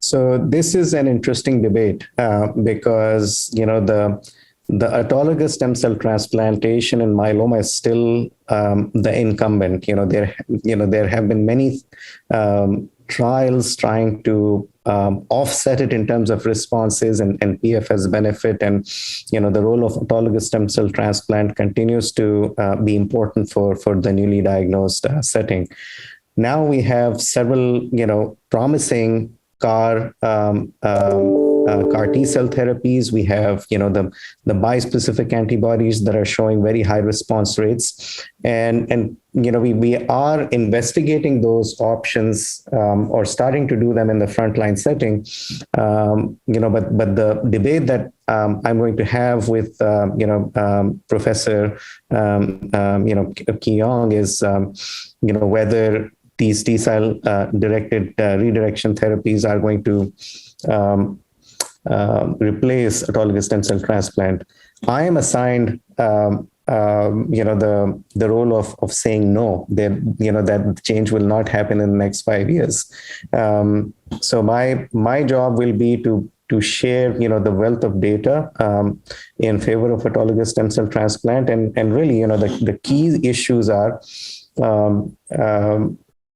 So this is an interesting debate because the autologous stem cell transplantation in myeloma is still the incumbent. There have been many trials trying to offset it in terms of responses and PFS benefit, and the role of autologous stem cell transplant continues to be important for the newly diagnosed setting. Now we have several promising CAR T-cell therapies. We have, the bispecific antibodies that are showing very high response rates. And we are investigating those options or starting to do them in the frontline setting. But the debate that I'm going to have with, Professor, Keong is, whether these T-cell directed redirection therapies are going to replace autologous stem cell transplant. I am assigned, the role of saying no. That change will not happen in the next 5 years. So my job will be to share, the wealth of data in favor of autologous stem cell transplant, and really, the key issues are.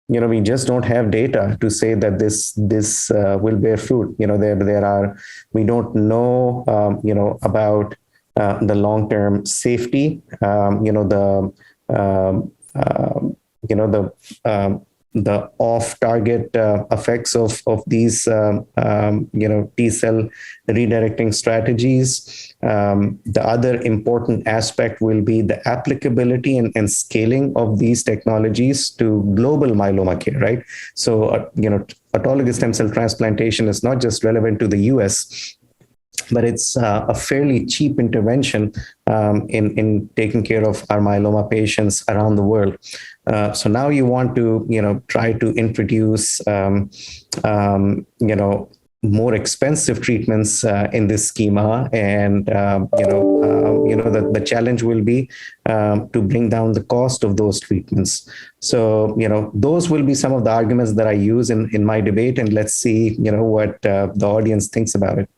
We just don't have data to say that this will bear fruit. We don't know, about the long-term safety, the off-target effects of these, T-cell redirecting strategies. The other important aspect will be the applicability and scaling of these technologies to global myeloma care, right? So, autologous stem cell transplantation is not just relevant to the US, but it's a fairly cheap intervention in taking care of our myeloma patients around the world. So now you want to, try to introduce, more expensive treatments in this schema, and the challenge will be to bring down the cost of those treatments. So those will be some of the arguments that I use in my debate, and let's see what the audience thinks about it.